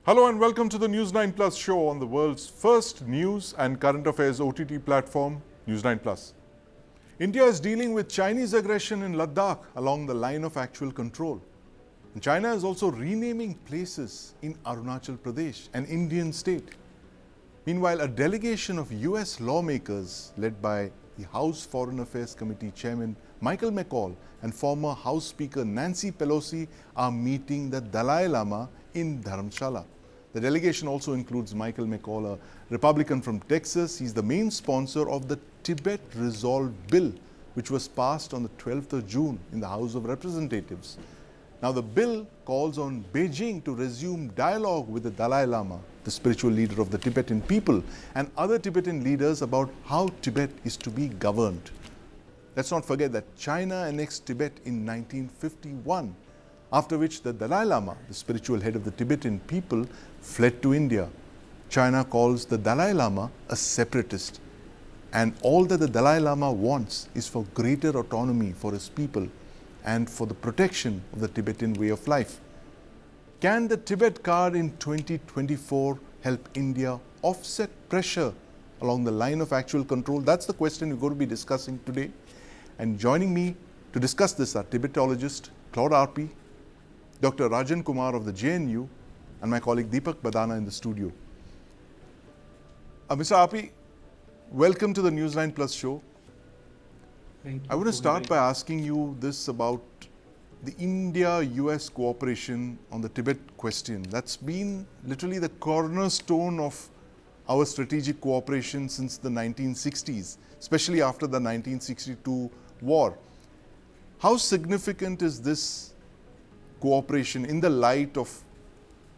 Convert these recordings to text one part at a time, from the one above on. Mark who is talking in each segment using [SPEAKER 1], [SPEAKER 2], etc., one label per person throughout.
[SPEAKER 1] Hello and welcome to the News9 Plus show on the world's first news and current affairs OTT platform, News9 Plus. India is dealing with Chinese aggression in Ladakh along the line of actual control. And China is also renaming places in Arunachal Pradesh, an Indian state. Meanwhile, a delegation of US lawmakers led by the House Foreign Affairs Committee Chairman McCaul and former House Speaker Nancy Pelosi are meeting the Dalai Lama in Dharamshala. The delegation also includes McCaul, a Republican from Texas. He's the main sponsor of the Tibet Resolve Bill, which was passed on the 12th of June in the House of Representatives. Now, the bill calls on Beijing to resume dialogue with the Dalai Lama, the spiritual leader of the Tibetan people, and other Tibetan leaders about how Tibet is to be governed. Let's not forget that China annexed Tibet in 1951, after which the Dalai Lama, the spiritual head of the Tibetan people, fled to India. China calls the Dalai Lama a separatist, and all that the Dalai Lama wants is for greater autonomy for his people and for the protection of the Tibetan way of life. Can the Tibet card in 2024 help India offset pressure along the line of actual control? That's the question we're going to be discussing today. And joining me to discuss this are Tibetologist Claude Arpi, Dr. Rajan Kumar of the JNU, and my colleague Deepak Bhadana in the studio. Mr. Arpi, welcome to the News9 Plus show.
[SPEAKER 2] Thank you.
[SPEAKER 1] I want to start by asking you this about the India-US cooperation on the Tibet question. That's been literally the cornerstone of our strategic cooperation since the 1960s, especially after the 1962 war. How significant is this cooperation in the light of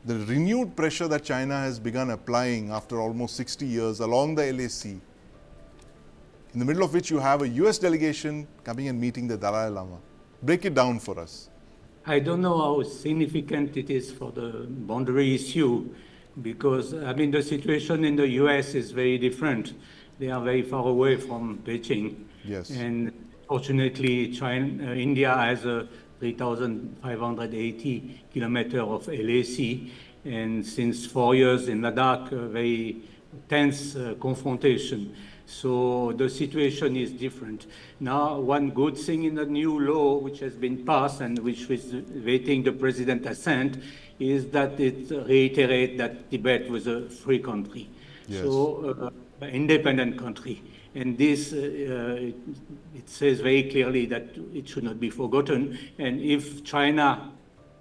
[SPEAKER 1] the renewed pressure that China has begun applying after almost 60 years along the LAC, in the middle of which you have a US delegation coming and meeting the Dalai Lama? Break it down for us.
[SPEAKER 2] I don't know how significant it is for the boundary issue because, the situation in the US is very different. They are very far away from Beijing.
[SPEAKER 1] Yes.
[SPEAKER 2] And fortunately, India has a 3,580 kilometers of LAC, and since 4 years in Ladakh, a very tense confrontation. So the situation is different. Now, one good thing in the new law, which has been passed and which is waiting the president's assent, is that it reiterates that Tibet was a free country,
[SPEAKER 1] Yes.
[SPEAKER 2] so independent country. And this, it says very clearly that it should not be forgotten. And if China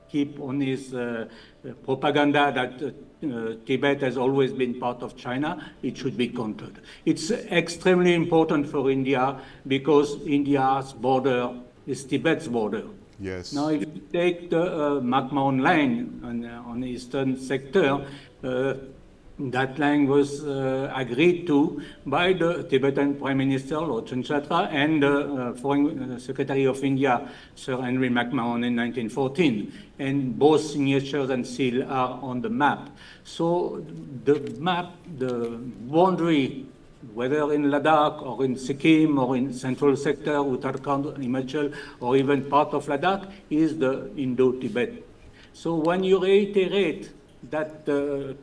[SPEAKER 2] keep on his propaganda that Tibet has always been part of China, it should be countered. It's extremely important for India because India's border is Tibet's border.
[SPEAKER 1] Yes.
[SPEAKER 2] Now, if you take the McCaul line on the eastern sector, that line was agreed to by the Tibetan Prime Minister, Lord Chanchatra, and the Foreign Secretary of India, Sir Henry McMahon, in 1914. And both signatures and seal are on the map. So the map, the boundary, whether in Ladakh or in Sikkim or in central sector, Uttarakhand, Himachal, or even part of Ladakh, is the Indo-Tibet. So when you reiterate that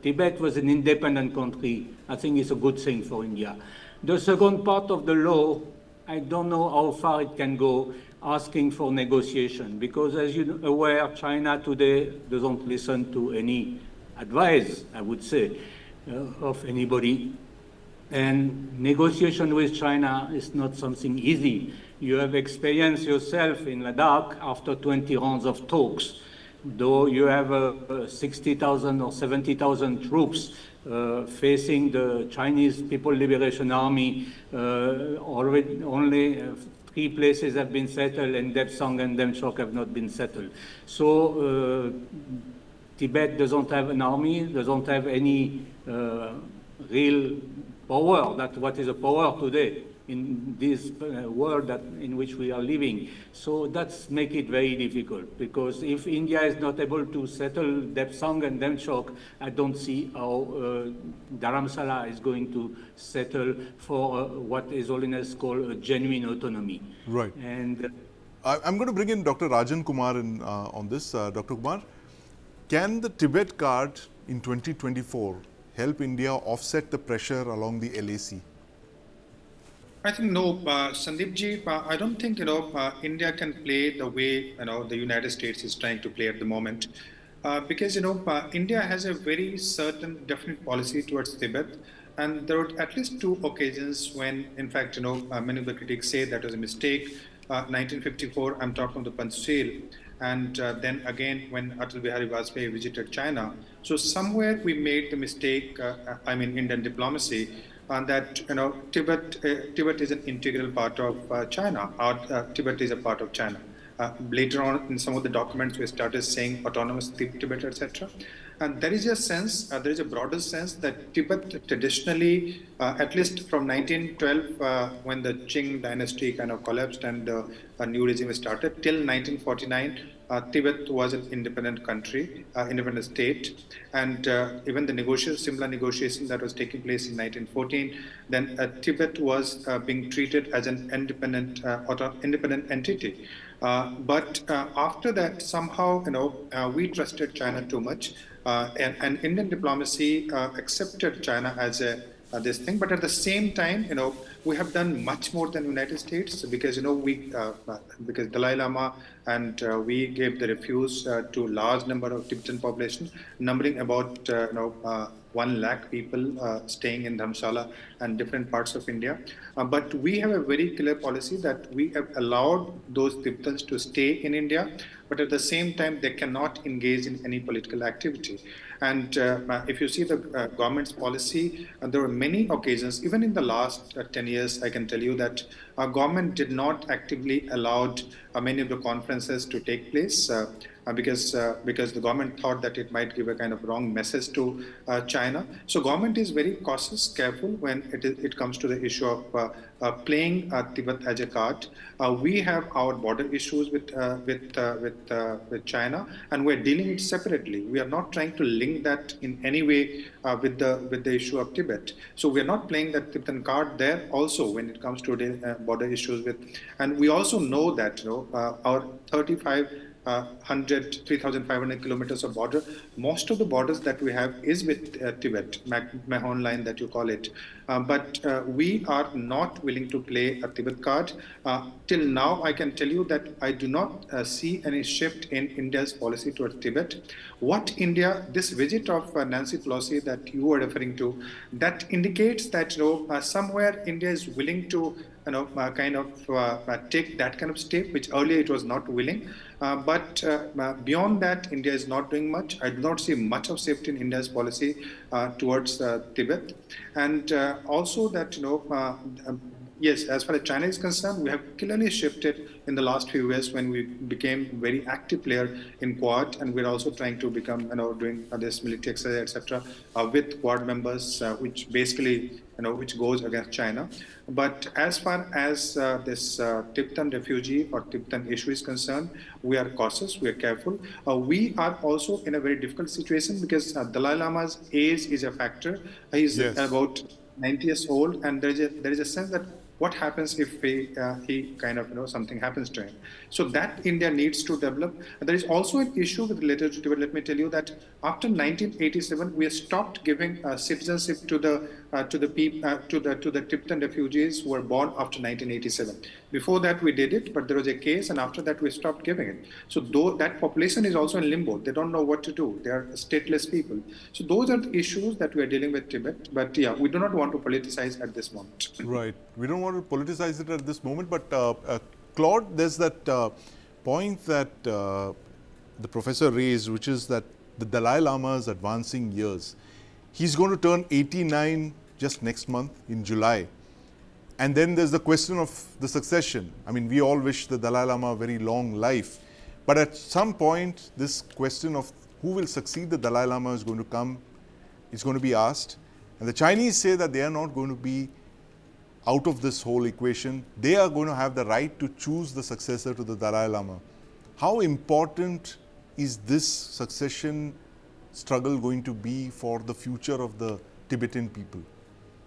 [SPEAKER 2] Tibet was an independent country, I think it's a good thing for India. The second part of the law, I don't know how far it can go, asking for negotiation, because as you're aware, China today doesn't listen to any advice, I would say, of anybody. And negotiation with China is not something easy. You have experienced yourself in Ladakh after 20 rounds of talks. Though you have 60,000 or 70,000 troops facing the Chinese People's Liberation Army, already only 3 places have been settled, and Depsang and Demchok have not been settled. So Tibet doesn't have an army, doesn't have any real power. That's what is a power today in this world in which we are living. So that's make it very difficult, because if India is not able to settle Depsang and Demchok, I don't see how Dharamshala is going to settle for what His Holiness called a genuine autonomy.
[SPEAKER 1] Right.
[SPEAKER 2] And
[SPEAKER 1] I'm going to bring in Dr. Rajan Kumar on this. Dr. Kumar, can the Tibet card in 2024 help India offset the pressure along the LAC?
[SPEAKER 3] I think no, Sandeep ji. I don't think India can play the way the United States is trying to play at the moment, because India has a very certain definite policy towards Tibet, and there were at least two occasions when, in fact, many of the critics say that was a mistake. 1954, I'm talking of the Panchsheel, and then again when Atal Bihari Vajpayee visited China. So somewhere we made the mistake. I mean, Indian diplomacy. That Tibet is an integral part of China, or Tibet is a part of China. Later on, in some of the documents, we started saying autonomous Tibet, etc. And there is a sense, there is a broader sense that Tibet traditionally, at least from 1912, when the Qing dynasty kind of collapsed and a new regime started, till 1949, Tibet was an independent country, independent state, and even the similar negotiation that was taking place in 1914, then Tibet was being treated as an independent entity. But after that, somehow, we trusted China too much, and Indian diplomacy accepted China as this thing. But at the same time, we have done much more than United States, because because Dalai Lama and we gave the refuge to large number of Tibetan population, numbering about 1 lakh people staying in Dharamshala and different parts of India. But we have a very clear policy that we have allowed those Tibetans to stay in India, but at the same time, they cannot engage in any political activity. And if you see the government's policy, there were many occasions, even in the last 10 years, I can tell you that our government did not actively allow many of the conferences to take place because the government thought that it might give a kind of wrong message to China. So government is very cautious, careful when it comes to the issue of playing Tibet as a card. We have our border issues with China, and we're dealing it separately. We are not trying to link that in any way with the issue of Tibet. So we are not playing that Tibetan card there also when it comes to the border issues with. And we also know that our 3,500 kilometers of border, most of the borders that we have is with Tibet, Mahon line that you call it. But we are not willing to play a Tibet card. Till now, I can tell you that I do not see any shift in India's policy towards Tibet. This visit of Nancy Pelosi that you were referring to, that indicates that somewhere India is willing to take that kind of step, which earlier it was not willing. But beyond that, India is not doing much. I do not see much of safety in India's policy towards Tibet. And also that, yes, as far as China is concerned, we have clearly shifted in the last few years when we became very active player in Quad, and we're also trying to become, doing this military exercise, etc., with Quad members, which basically, which goes against China. But as far as this Tibetan refugee or Tibetan issue is concerned, we are cautious, we are careful. We are also in a very difficult situation because Dalai Lama's age is a factor. He's about 90 years old, and there is a sense that what happens if he kind of, something happens to him. So that India needs to develop. There is also an issue with related to Tibet. Let me tell you that after 1987, we stopped giving citizenship to the Tibetan refugees who were born after 1987. Before that, we did it, but there was a case, and after that, we stopped giving it. So that population is also in limbo. They don't know what to do. They are stateless people. So those are the issues that we are dealing with Tibet. But yeah, we do not want to politicize at this moment.
[SPEAKER 1] Right. We don't want to politicize it at this moment, but Claude, there's that point that the professor raised, which is that the Dalai Lama's advancing years. He's going to turn 89 just next month in July. And then there's the question of the succession. I mean, we all wish the Dalai Lama a very long life. But at some point, this question of who will succeed the Dalai Lama is going to be asked. And the Chinese say that they are not going to be out of this whole equation. They are going to have the right to choose the successor to the Dalai Lama. How important is this succession struggle going to be for the future of the Tibetan people?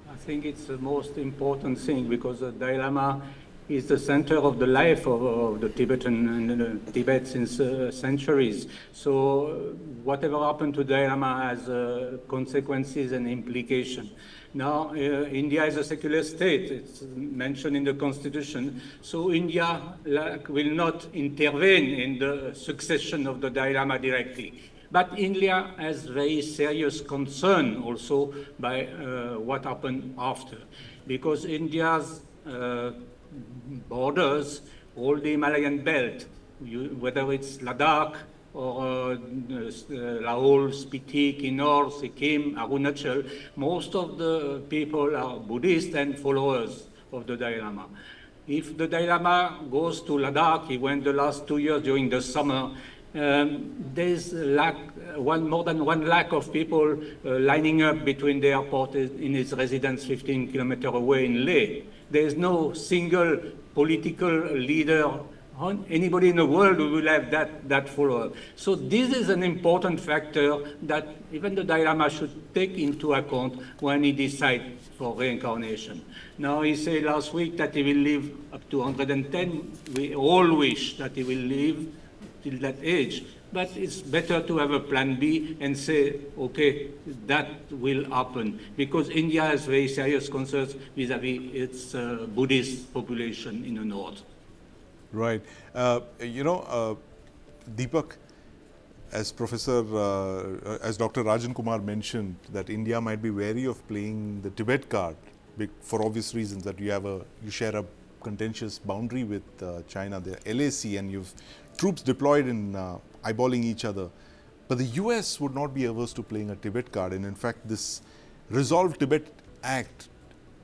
[SPEAKER 2] I think it's the most important thing because the Dalai Lama is the center of the life of the Tibetan and Tibet since centuries. So whatever happened to Dalai Lama has consequences and implications. Now, India is a secular state. It's mentioned in the constitution. So India will not intervene in the succession of the Dalai Lama directly. But India has very serious concern also by what happened after, because India's borders all the Himalayan belt, whether it's Ladakh or Laos, Spiti, Kinnaur, Sikkim, Arunachal, most of the people are Buddhist and followers of the Dalai Lama. If the Dalai Lama goes to Ladakh, he went the last 2 years during the summer, there's more than 1 lakh of people lining up between the airport in his residence 15 kilometers away in Leh. There's no single political leader, anybody in the world who will have that follower. So this is an important factor that even the Dalai Lama should take into account when he decides for reincarnation. Now, he said last week that he will live up to 110. We all wish that he will live till that age. But it's better to have a plan B and say, okay, that will happen, because India has very serious concerns vis-a-vis its Buddhist population in the north.
[SPEAKER 1] Right. Deepak, as as Dr. Rajan Kumar mentioned, that India might be wary of playing the Tibet card for obvious reasons, that you share a contentious boundary with China, the LAC, and you've troops deployed in eyeballing each other. But the US would not be averse to playing a Tibet card. And in fact, this Resolve Tibet Act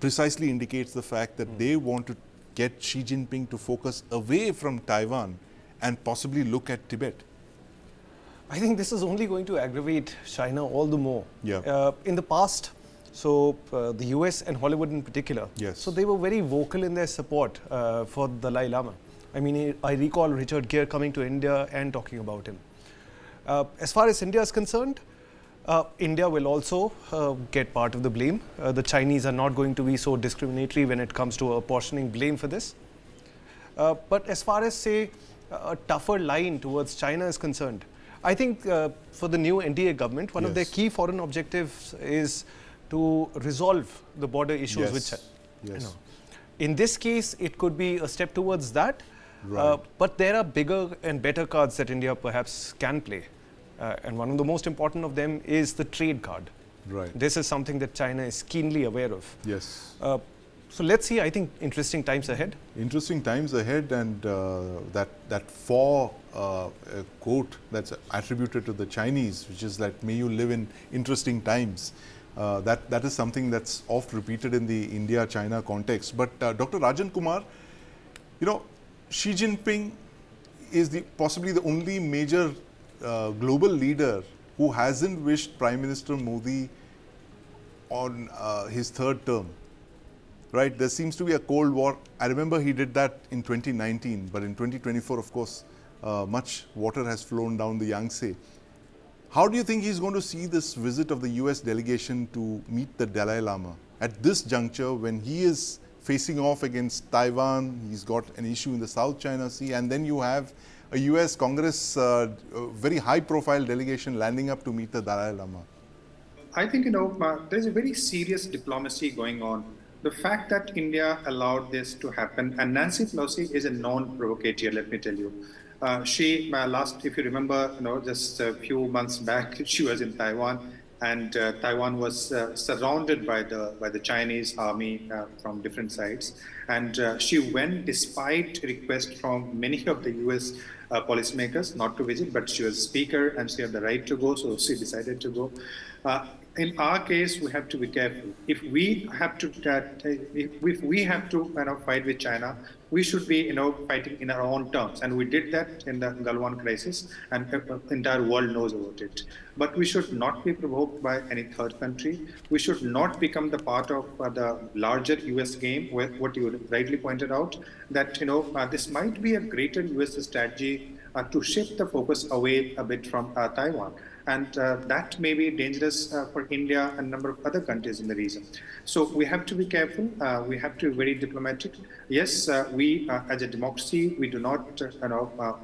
[SPEAKER 1] precisely indicates the fact that they want to get Xi Jinping to focus away from Taiwan and possibly look at Tibet.
[SPEAKER 4] I think this is only going to aggravate China all the more.
[SPEAKER 1] Yeah.
[SPEAKER 4] In the past, the US and Hollywood in particular,
[SPEAKER 1] yes.
[SPEAKER 4] So they were very vocal in their support for the Dalai Lama. I mean, I recall Richard Gere coming to India and talking about him. As far as India is concerned, India will also get part of the blame. The Chinese are not going to be so discriminatory when it comes to apportioning blame for this. But as far as, say, a tougher line towards China is concerned, I think for the new NDA government, one of their key foreign objectives is to resolve the border issues with China.
[SPEAKER 1] Yes.
[SPEAKER 4] In this case, it could be a step towards that.
[SPEAKER 1] Right.
[SPEAKER 4] But there are bigger and better cards that India perhaps can play. And one of the most important of them is the trade card.
[SPEAKER 1] Right.
[SPEAKER 4] This is something that China is keenly aware of.
[SPEAKER 1] Yes.
[SPEAKER 4] So let's see, I think, interesting times ahead.
[SPEAKER 1] Interesting times ahead, and that quote that's attributed to the Chinese, which is that may you live in interesting times. That is something that's oft repeated in the India-China context. But Dr. Rajan Kumar, Xi Jinping is possibly the only major global leader who hasn't wished Prime Minister Modi on his third term. Right? There seems to be a Cold War. I remember he did that in 2019, but in 2024, of course, much water has flown down the Yangtze. How do you think he's going to see this visit of the US delegation to meet the Dalai Lama at this juncture, when he is facing off against Taiwan, he's got an issue in the South China Sea, and then you have a US Congress, very high profile delegation landing up to meet the Dalai Lama?
[SPEAKER 3] I think, there's a very serious diplomacy going on. The fact that India allowed this to happen, and Nancy Pelosi is a known provocateur, let me tell you. She, if you remember, just a few months back, she was in Taiwan, and Taiwan was surrounded by the Chinese army from different sides. And she went despite requests from many of the US policymakers not to visit, but she was speaker and she had the right to go, so she decided to go. In our case, we have to be careful. If we have to fight with China, we should be fighting in our own terms, and we did that in the Galwan crisis, and the entire world knows about it. But we should not be provoked by any third country. We should not become the part of the larger US game, where what you rightly pointed out, that this might be a greater US strategy to shift the focus away a bit from Taiwan. And that may be dangerous for India and a number of other countries in the region. So we have to be careful. We have to be very diplomatic. Yes, we as a democracy, we do not,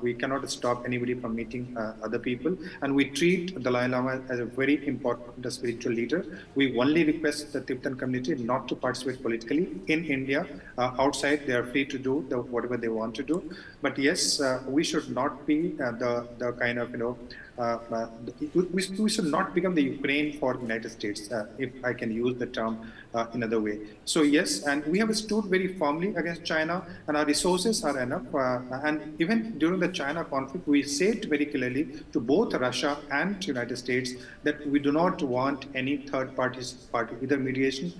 [SPEAKER 3] we cannot stop anybody from meeting other people. And we treat Dalai Lama as a very important spiritual leader. We only request the Tibetan community not to participate politically in India. Outside, they are free to do whatever they want to do. But yes, we should not be the kind of, we should not become the Ukraine for the United States, if I can use the term another way. So yes, and we have stood very firmly against China, and our resources are enough. And even during the China conflict, we said very clearly to both Russia and United States that we do not want any third party, either mediation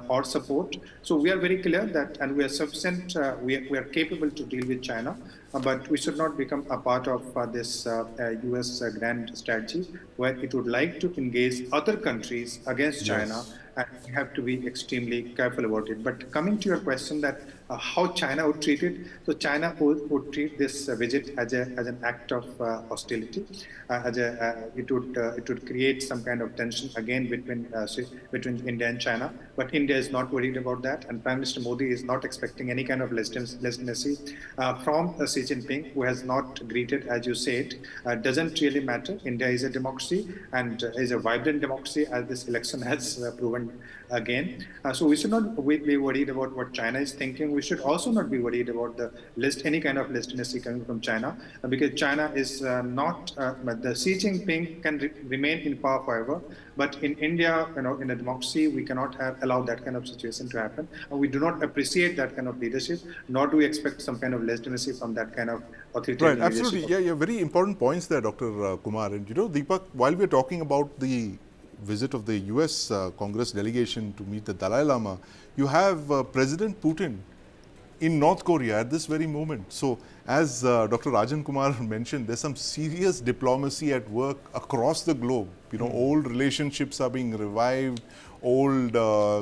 [SPEAKER 3] or support. So we are very clear that, and we are sufficient, we are capable to deal with China. But we should not become a part of this US grand strategy where it would like to engage other countries against China, and we have to be extremely careful about it. But coming to your question that how China would treat it, so China would treat this visit as an act of hostility. It would create some kind of tension again between India and China. But India is not worried about that, and Prime Minister Modi is not expecting any kind of legitimacy from Xi Jinping, who has not greeted, as you said. Doesn't really matter. India is a democracy and is a vibrant democracy, as this election has proven again. So we should not be worried about what China is thinking. We should also not be worried about any kind of legitimacy coming from China, because China is not. The Xi Jinping can remain in power forever, but in India, in a democracy, we cannot allow that kind of situation to happen. And we do not appreciate that kind of leadership, nor do we expect some kind of legitimacy from that kind of authoritarian
[SPEAKER 1] Right,
[SPEAKER 3] leadership.
[SPEAKER 1] absolutely. Yeah, very important points there, Dr. Kumar. And Deepak, while we're talking about the visit of the US Congress delegation to meet the Dalai Lama, you have President Putin in North Korea at this very moment. So as Dr. Rajan Kumar mentioned, there's some serious diplomacy at work across the globe. Old relationships are being revived, old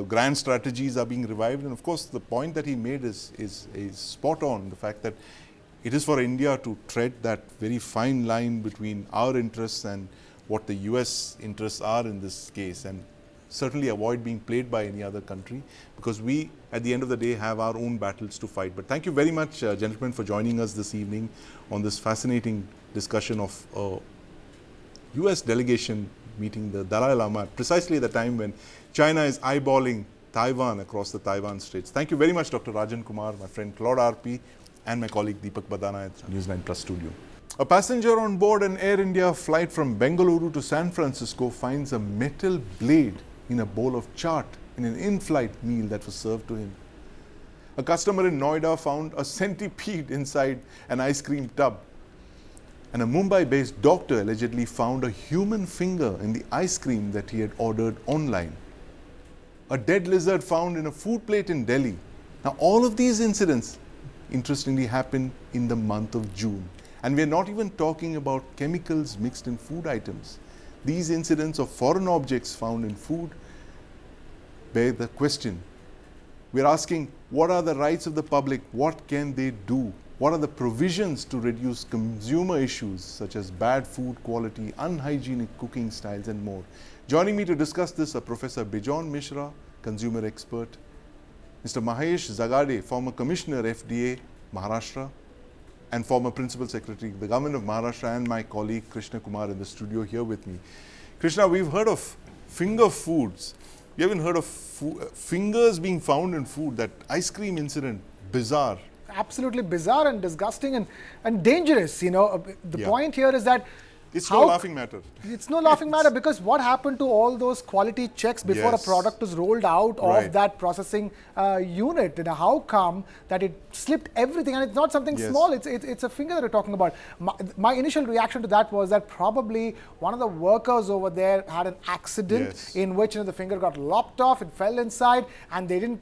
[SPEAKER 1] grand strategies are being revived. And of course, the point that he made is spot on, the fact that it is for India to tread that very fine line between our interests and what the US interests are in this case, and certainly avoid being played by any other country, because we, at the end of the day, have our own battles to fight. But thank you very much, gentlemen, for joining us this evening on this fascinating discussion of US delegation meeting the Dalai Lama precisely at the time when China is eyeballing Taiwan across the Taiwan Straits. Thank you very much, Dr. Rajan Kumar, my friend Claude Arpi, and my colleague Deepak Bhadana at News 9 Plus studio. A passenger on board an Air India flight from Bengaluru to San Francisco finds a metal blade in a bowl of chaat in an in-flight meal that was served to him. A customer in Noida found a centipede inside an ice cream tub. And a Mumbai-based doctor allegedly found a human finger in the ice cream that he had ordered online. A dead lizard found in a food plate in Delhi. Now, all of these incidents, interestingly, happened in the month of June. And we're not even talking about chemicals mixed in food items. These incidents of foreign objects found in food bear the question. We're asking, what are the rights of the public? What can they do? What are the provisions to reduce consumer issues such as bad food quality, unhygienic cooking styles, and more? Joining me to discuss this are Professor Bijon Mishra, consumer expert, Mr. Mahesh Zagade, former Commissioner, FDA, Maharashtra, and former Principal Secretary, the Government of Maharashtra, and my colleague Krishna Kumar in the studio here with me. Krishna, we've heard of finger foods. We haven't heard of fingers being found in food. That ice cream incident, bizarre.
[SPEAKER 5] Absolutely bizarre and disgusting and dangerous. The point here is that
[SPEAKER 1] it's no laughing matter.
[SPEAKER 5] It's no laughing matter, because what happened to all those quality checks before a product was rolled out of that processing unit? How come that it slipped everything? And it's not something small. It's a finger that we're talking about. My initial reaction to that was that probably one of the workers over there had an accident in which the finger got lopped off. It fell inside, and they didn't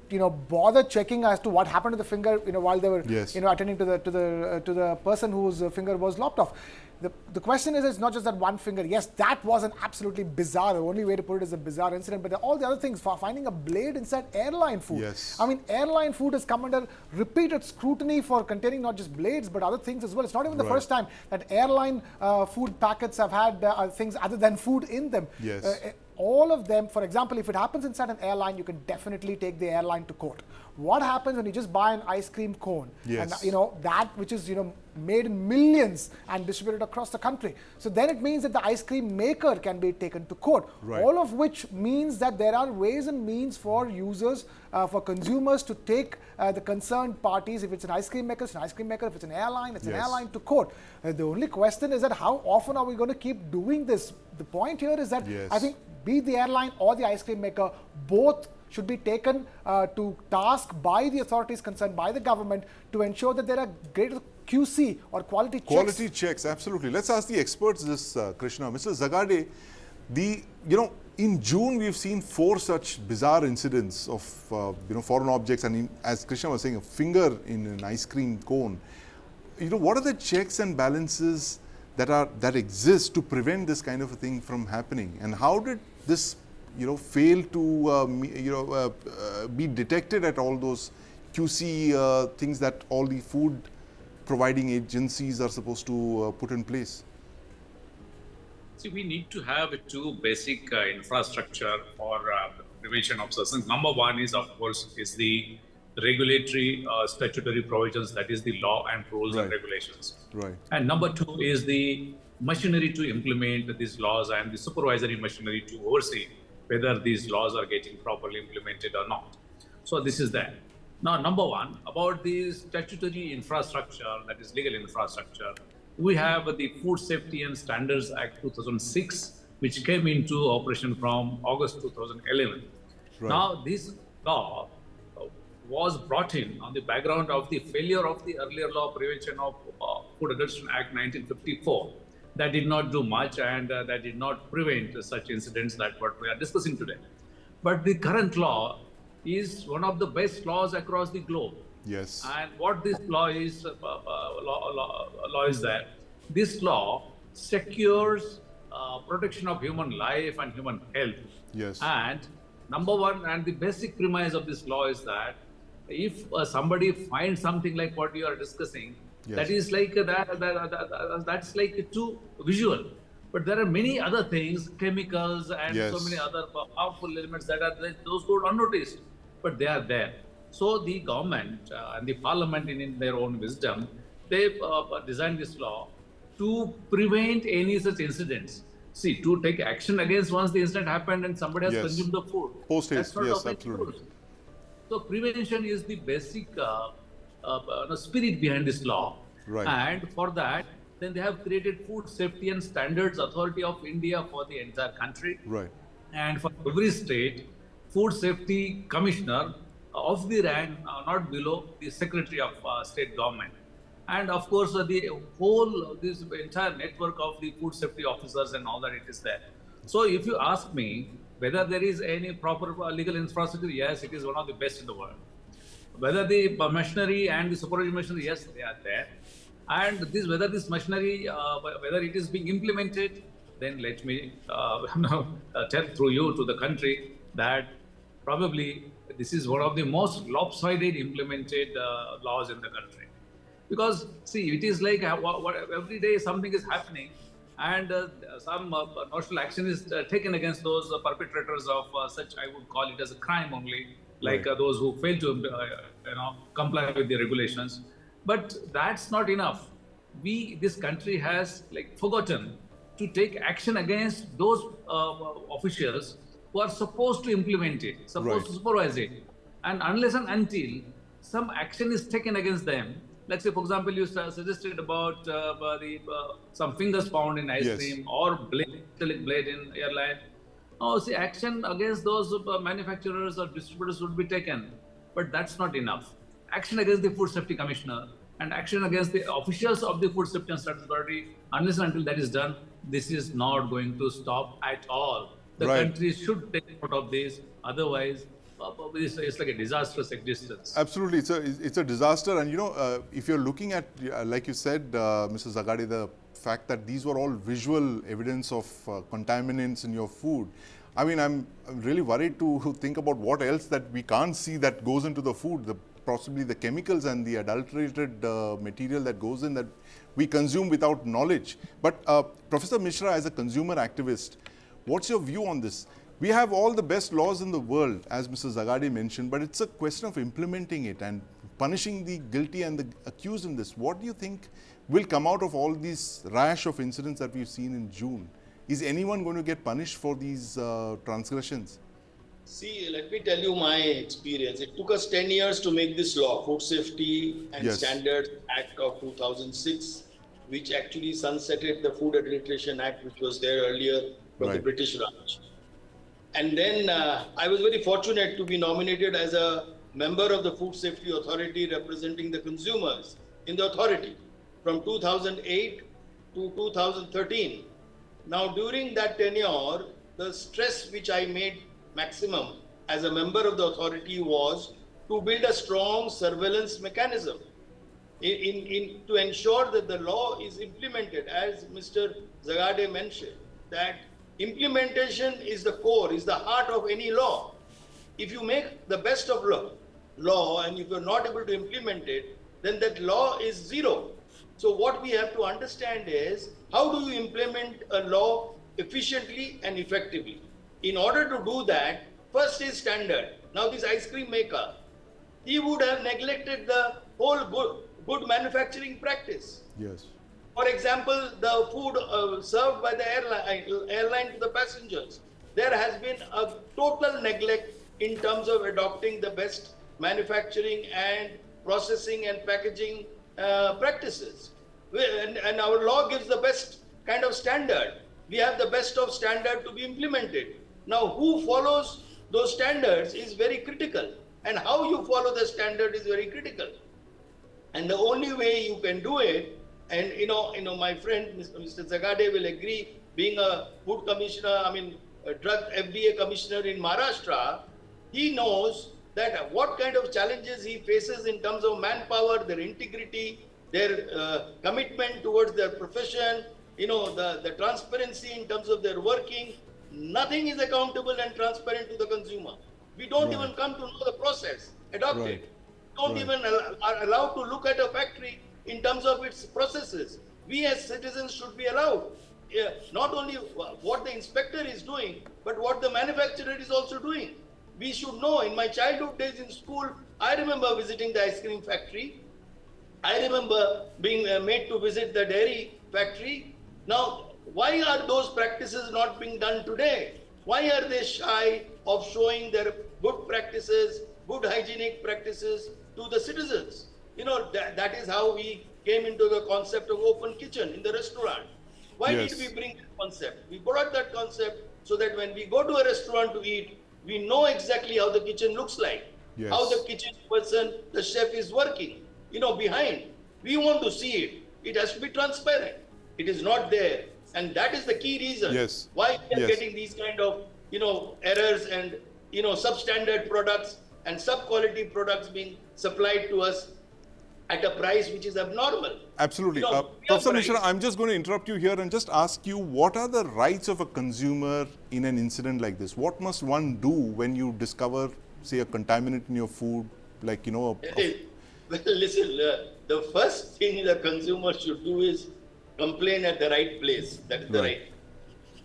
[SPEAKER 5] bother checking as to what happened to the finger while they were attending to the person whose finger was lopped off. the question is, it's not just that one finger. Yes, that was an absolutely bizarre, the only way to put it is a bizarre incident, but all the other things, for finding a blade inside airline food.
[SPEAKER 1] Yes.
[SPEAKER 5] I mean, airline food has come under repeated scrutiny for containing not just blades, but other things as well. It's not even the first time that airline food packets have had things other than food in them.
[SPEAKER 1] Yes.
[SPEAKER 5] All of them, for example, if it happens inside an airline, you can definitely take the airline to court. What happens when you just buy an ice cream cone?
[SPEAKER 1] Yes.
[SPEAKER 5] And that which is made in millions and distributed across the country. So then it means that the ice cream maker can be taken to court.
[SPEAKER 1] Right.
[SPEAKER 5] All of which means that there are ways and means for users, for consumers to take the concerned parties, if it's an ice cream maker, it's an ice cream maker, if it's an airline, it's an airline, to court. The only question is that how often are we going to keep doing this? The point here is that I think be it the airline or the ice cream maker, both should be taken to task by the authorities concerned, by the government, to ensure that there are greater QC or quality checks.
[SPEAKER 1] Quality checks, absolutely. Let's ask the experts this, Krishna. Mr. Zagade, in June we've seen 4 such bizarre incidents of foreign objects, and as Krishna was saying, a finger in an ice cream cone. What are the checks and balances that exist to prevent this kind of a thing from happening, and how did this fail to be detected at all those QC things that all the food providing agencies are supposed to put in place?
[SPEAKER 6] See, we need to have 2 basic infrastructure for prevention of such things. Number one is, of course, is the regulatory statutory provisions, that is the law and rules and regulations.
[SPEAKER 1] Right.
[SPEAKER 6] And number 2 is the machinery to implement these laws and the supervisory machinery to oversee whether these laws are getting properly implemented or not. So this is that. Now, number 1, about the statutory infrastructure, that is legal infrastructure, we have the Food Safety and Standards Act 2006, which came into operation from August 2011.
[SPEAKER 1] Right.
[SPEAKER 6] Now, this law was brought in on the background of the failure of the earlier law, Prevention of Food Adulteration Act 1954. That did not do much, and that did not prevent such incidents that what we are discussing today. But the current law is one of the best laws across the globe.
[SPEAKER 1] Yes.
[SPEAKER 6] And what this law is, law is that this law secures protection of human life and human health.
[SPEAKER 1] Yes.
[SPEAKER 6] And number 1, and the basic premise of this law is that if somebody finds something like what you are discussing, that is like that's like too visual. But there are many other things, chemicals and so many other powerful elements that are there, those go unnoticed, but they are there. So the government and the parliament, in their own wisdom, they designed this law to prevent any such incidents. See, to take action against once the incident happened and somebody has consumed the food.
[SPEAKER 1] Post haste, yes, absolutely.
[SPEAKER 6] So prevention is the basic spirit behind this law.
[SPEAKER 1] Right.
[SPEAKER 6] And for that, then they have created Food Safety and Standards Authority of India for the entire country.
[SPEAKER 1] Right.
[SPEAKER 6] And for every state, Food Safety Commissioner of the rank, not below the Secretary of State Government. And of course, this entire network of the food safety officers and all that, it is there. So if you ask me whether there is any proper legal infrastructure, yes, it is one of the best in the world. Whether the machinery and the supervisory machinery, yes, they are there. And whether this machinery, whether it is being implemented, then let me tell through you to the country that probably this is one of the most lopsided implemented laws in the country. Because, see, it is like every day something is happening and some national action is taken against those perpetrators of such, I would call it as a crime only, like those who fail to comply with the regulations. But that's not enough. This country has forgotten to take action against those officials who are supposed to implement it, supposed to supervise it. And unless and until some action is taken against them, let's say, for example, you suggested about some fingers found in ice cream or metallic blade in airline. Oh, see, action against those manufacturers or distributors would be taken. But that's not enough. Action against the Food Safety Commissioner and action against the officials of the Food Safety and Standards Authority, unless and until that is done, this is not going to stop at all. The country should take note of this. Otherwise, it's like a disastrous existence.
[SPEAKER 1] Absolutely, it's a disaster. And if you're looking at, like you said, Mr. Zagade, the fact that these were all visual evidence of contaminants in your food. I mean, I'm really worried to think about what else that we can't see that goes into the food, possibly the chemicals and the adulterated material that goes in that we consume without knowledge. But Professor Mishra, as a consumer activist, what's your view on this? We have all the best laws in the world, as Mr. Zagade mentioned, but it's a question of implementing it and punishing the guilty and the accused in this. What do you think will come out of all these rash of incidents that we've seen in June? Is anyone going to get punished for these transgressions?
[SPEAKER 7] See, let me tell you my experience. It took us 10 years to make this law, Food Safety and Standards Act of 2006, which actually sunsetted the Food Adulteration Act, which was there earlier from the British Raj. And then I was very fortunate to be nominated as a member of the Food Safety Authority representing the consumers in the authority from 2008 to 2013. Now, during that tenure, the stress which I made maximum as a member of the authority was to build a strong surveillance mechanism to ensure that the law is implemented. As Mr. Zagade mentioned, that implementation is the core, is the heart of any law. If you make the best of law and if you're not able to implement it, then that law is zero. So what we have to understand is, how do you implement a law efficiently and effectively? In order to do that, first is standard. Now this ice cream maker, he would have neglected the whole good manufacturing practice.
[SPEAKER 1] Yes.
[SPEAKER 7] For example, the food served by the airline to the passengers, there has been a total neglect in terms of adopting the best manufacturing and processing and packaging practices. And our law gives the best kind of standard. We have the best of standard to be implemented. Now, who follows those standards is very critical, and how you follow the standard is very critical. And the only way you can do it, and my friend Mr. Zagade will agree, being a food commissioner, a drug FDA commissioner in Maharashtra, he knows that what kind of challenges he faces in terms of manpower, their integrity, their commitment towards their profession, the transparency in terms of their working. Nothing is accountable and transparent to the consumer. We don't even come to know the process, adopt it. Don't even are allowed to look at a factory in terms of its processes. We as citizens should be allowed not only what the inspector is doing, but what the manufacturer is also doing. We should know. In my childhood days in school, I remember visiting the ice cream factory. I remember being made to visit the dairy factory. Now, why are those practices not being done today? Why are they shy of showing their good practices, good hygienic practices to the citizens? That is how we came into the concept of open kitchen in the restaurant. Why did we bring that concept? We brought that concept so that when we go to a restaurant to eat, we know exactly how the kitchen looks like, how the kitchen person, the chef is working, behind. We want to see it. It has to be transparent. It is not there. And that is the key reason why we are getting these kind of, errors and, substandard products and sub-quality products being supplied to us at a price which is abnormal.
[SPEAKER 1] Absolutely. Professor Mishra, I'm just going to interrupt you here and just ask you, what are the rights of a consumer in an incident like this? What must one do when you discover, say, a contaminant in your food, like, Well,
[SPEAKER 7] listen, the first thing the consumer should do is complain at the right place. That's the right,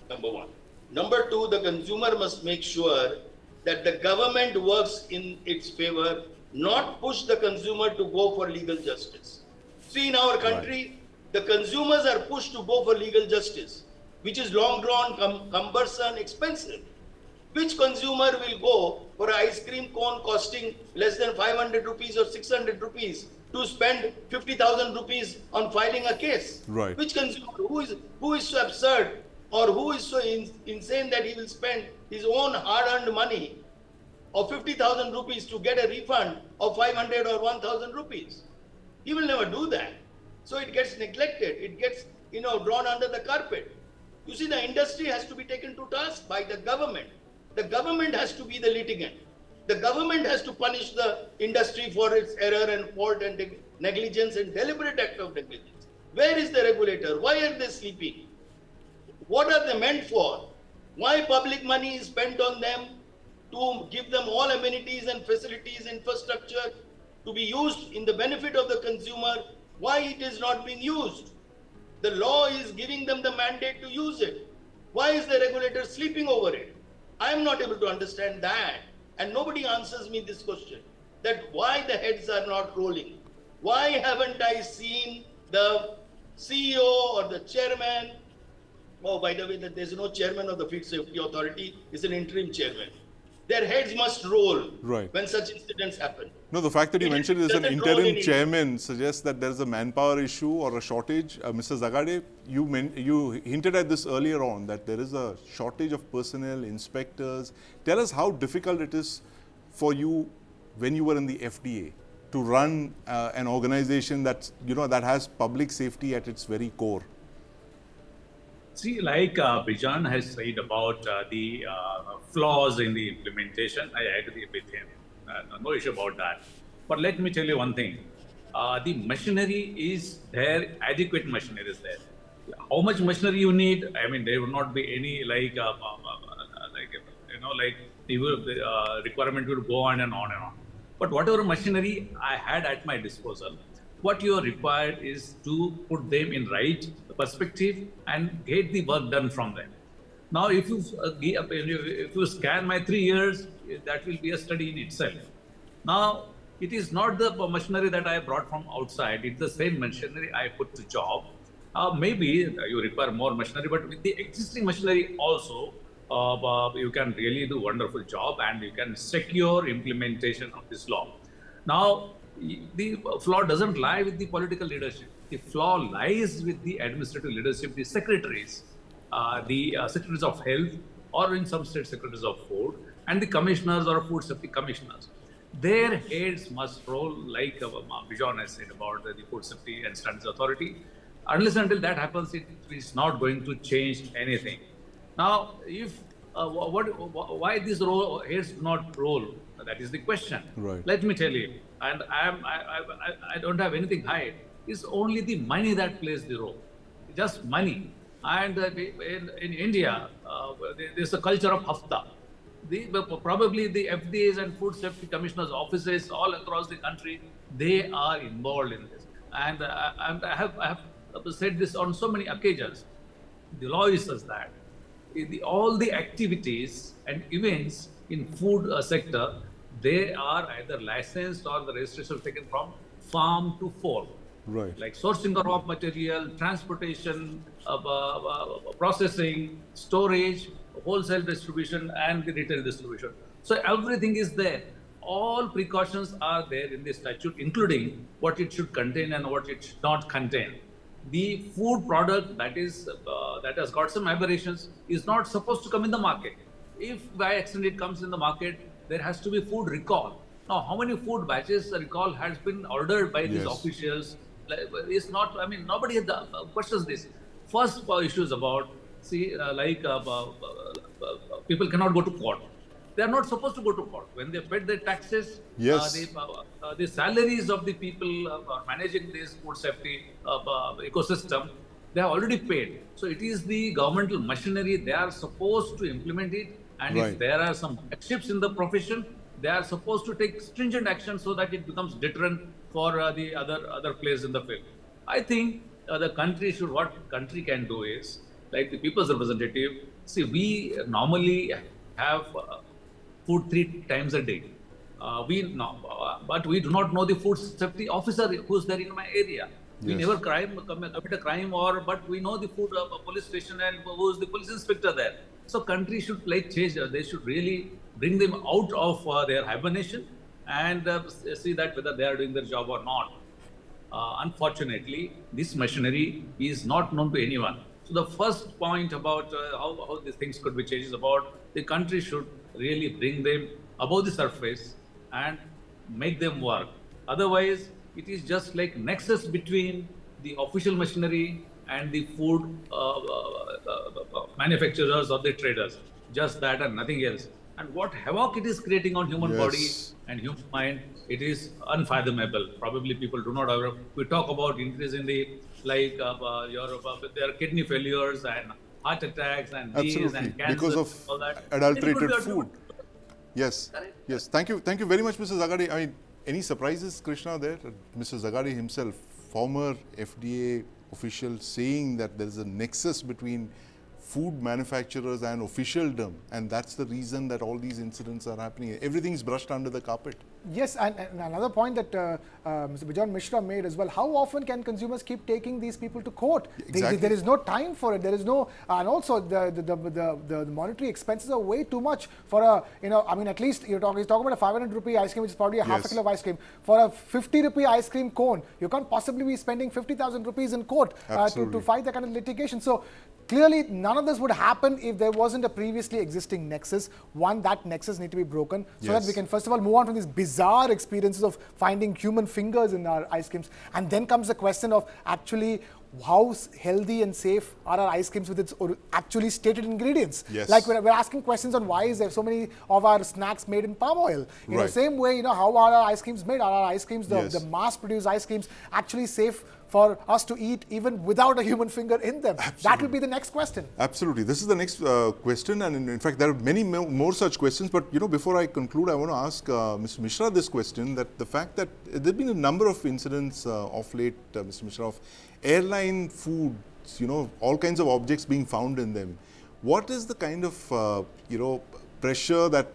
[SPEAKER 7] number one. Number two, the consumer must make sure that the government works in its favor, not push the consumer to go for legal justice. See, in our country, the consumers are pushed to go for legal justice, which is long drawn, cumbersome, expensive. Which consumer will go for an ice cream cone costing less than 500 rupees or 600 rupees to spend 50,000 rupees on filing a case?
[SPEAKER 1] Right.
[SPEAKER 7] Which consumer? Who is so absurd, or who is so insane that he will spend his own hard-earned money of 50,000 rupees to get a refund of 500 or 1,000 rupees? He will never do that. So it gets neglected. It gets, drawn under the carpet. You see, the industry has to be taken to task by the government. The government has to be the litigant. The government has to punish the industry for its error and fault and negligence and deliberate act of negligence. Where is the regulator? Why are they sleeping? What are they meant for? Why public money is spent on them to give them all amenities and facilities, infrastructure to be used in the benefit of the consumer? Why it is not being used? The law is giving them the mandate to use it. Why is the regulator sleeping over it? I am not able to understand that. And nobody answers me this question, that why the heads are not rolling. Why haven't I seen the CEO or the chairman? Oh, by the way, that there's no chairman of the Food Safety Authority, it's an interim chairman. Their heads must roll when such incidents happen.
[SPEAKER 1] No, the fact that you mentioned there's an interim chairman suggests that there's a manpower issue or a shortage. Mr. Zagade, you hinted at this earlier on, that there is a shortage of personnel, inspectors. Tell us how difficult it is for you when you were in the FDA to run an organization that's, that has public safety at its very core.
[SPEAKER 6] See, like Rajan has said about the flaws in the implementation, I agree with him. No issue about that. But let me tell you one thing. The machinery is there, adequate machinery is there. How much machinery you need? I mean, there will not be any requirement will go on and on and on. But whatever machinery I had at my disposal, what you are required is to put them in right perspective and get the work done from them. Now, if you scan my 3 years, that will be a study in itself. Now, it is not the machinery that I brought from outside. It's the same machinery I put to job. Maybe you require more machinery, but with the existing machinery also, you can really do a wonderful job and you can secure implementation of this law. Now, the flaw doesn't lie with the political leadership. The flaw lies with the administrative leadership, the secretaries, the secretaries of health, or in some states, secretaries of food, and the commissioners or food safety commissioners. Their heads must roll like Rajan has said about the Food Safety and Standards Authority. Unless until that happens, it is not going to change anything. Now, if why these heads do not roll? That is the question.
[SPEAKER 1] Right.
[SPEAKER 6] Let me tell you, and I don't have anything to hide. It's only the money that plays the role, just money. And in India, there's a culture of hafta. Probably the FDAs and Food Safety Commissioners' offices all across the country, they are involved in this. And I have said this on so many occasions. The law is such that all the activities and events in food sector, they are either licensed or the registration is taken from farm to fork.
[SPEAKER 1] Right.
[SPEAKER 6] Like sourcing of raw material, transportation, processing, storage, wholesale distribution, and the retail distribution. So everything is there. All precautions are there in the statute, including what it should contain and what it should not contain. The food product that has got some aberrations is not supposed to come in the market. If by accident it comes in the market, there has to be food recall. Now, how many food batches recall has been ordered by these officials? It's not, I mean, nobody questions this. First issue is about, people cannot go to court. They are not supposed to go to court. When they paid their taxes, the salaries of the people managing this food safety ecosystem, they have already paid. So it is the governmental machinery, they are supposed to implement it. And if there are some ships in the profession, they are supposed to take stringent action so that it becomes deterrent for the other players in the field. I think what country can do is, like the people's representative, see, we normally have food 3 times a day. But we do not know the food safety officer who's there in my area. We never commit a crime, but we know the food police station and who's the police inspector there. So country should change. They should really bring them out of their hibernation and see that whether they are doing their job or not. Unfortunately, this machinery is not known to anyone. So the first point about how these things could be changed is about the country should really bring them above the surface and make them work. Otherwise, it is just like nexus between the official machinery and the food manufacturers or the traders. Just that and nothing else. and what havoc it is creating on human body and human mind, it is unfathomable. Probably people do not aware. We talk about increasingly like their kidney failures and heart attacks and these and cancer
[SPEAKER 1] because of
[SPEAKER 6] all that.
[SPEAKER 1] adulterated food. Yes, yes. Thank you very much, Mr. Zagade. I mean, any surprises, Krishna, there? Mr. Zagade himself, former FDA official, saying that there is a nexus between food manufacturers and officialdom, and that's the reason that all these incidents are happening. Everything's brushed under the carpet.
[SPEAKER 5] Yes, and another point that Mr. Rajan Mishra made as well, how often can consumers keep taking these people to court?
[SPEAKER 1] Exactly.
[SPEAKER 5] There is no time for it. There is no, and also the monetary expenses are way too much for a, I mean, at least he's talking about a 500 rupee ice cream, which is probably a half a kilo of ice cream. For a 50 rupee ice cream cone, you can't possibly be spending 50,000 rupees in court to fight that kind of litigation. So clearly, none of this would happen if there wasn't a previously existing nexus. One, that nexus need to be broken so that we can first of all move on from these bizarre experiences of finding human fingers in our ice creams. And then comes the question of actually how healthy and safe are our ice creams with its actually stated ingredients. Like we're asking questions on why is there so many of our snacks made in palm oil. In the same way, how are our ice creams made? Are our ice creams, the mass-produced ice creams, actually safe for us to eat even without a human finger in them? That will be the next question.
[SPEAKER 1] Absolutely. This is the next question, and in fact there are many more such questions, but before I conclude, I want to ask Mr. Mishra this question, that the fact that there have been a number of incidents of late, Mr. Mishra, of airline foods, all kinds of objects being found in them. What is the kind of pressure that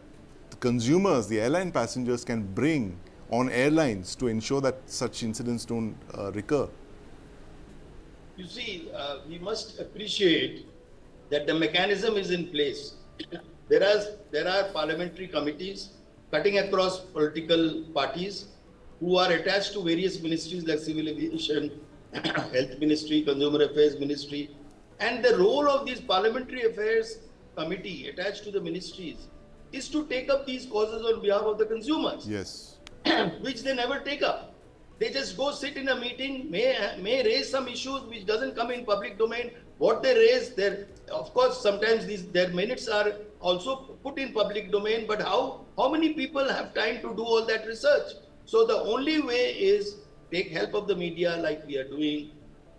[SPEAKER 1] the consumers, the airline passengers, can bring on airlines to ensure that such incidents don't recur?
[SPEAKER 7] You see, we must appreciate that the mechanism is in place. There are parliamentary committees cutting across political parties who are attached to various ministries like Civil Aviation, Health Ministry, Consumer Affairs Ministry. And the role of these parliamentary affairs committee attached to the ministries is to take up these causes on behalf of the consumers. Which they never take up. They just go sit in a meeting, may raise some issues which doesn't come in public domain. What they raise, of course, sometimes their minutes are also put in public domain, but how many people have time to do all that research? So the only way is take help of the media like we are doing,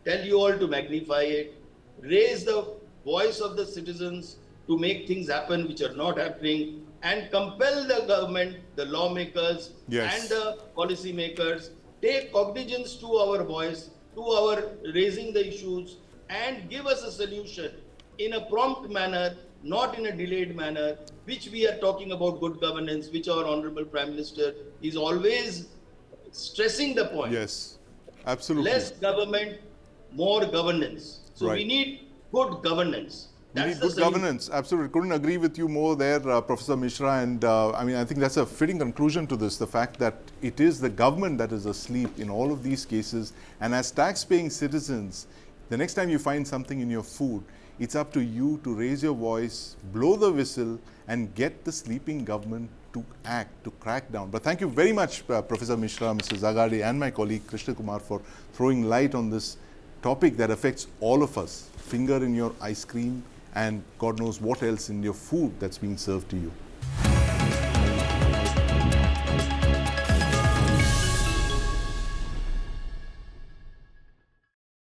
[SPEAKER 7] tell you all to magnify it, raise the voice of the citizens to make things happen which are not happening, and compel the government, the lawmakers and the policy makers, take cognizance to our voice, to our raising the issues, and give us a solution in a prompt manner, not in a delayed manner, which we are talking about good governance, which our Honorable Prime Minister is always stressing the point.
[SPEAKER 1] Absolutely.
[SPEAKER 7] Less government, more governance. So we need good governance.
[SPEAKER 1] We need good governance. Absolutely. Couldn't agree with you more there, Professor Mishra. And I think that's a fitting conclusion to this, the fact that it is the government that is asleep in all of these cases. And as tax-paying citizens, the next time you find something in your food, it's up to you to raise your voice, blow the whistle, and get the sleeping government to act, to crack down. But thank you very much, Professor Mishra, Mr. Zagade, and my colleague Krishna Kumar for throwing light on this topic that affects all of us. Finger in your ice cream, and God knows what else in your food that's being served to you.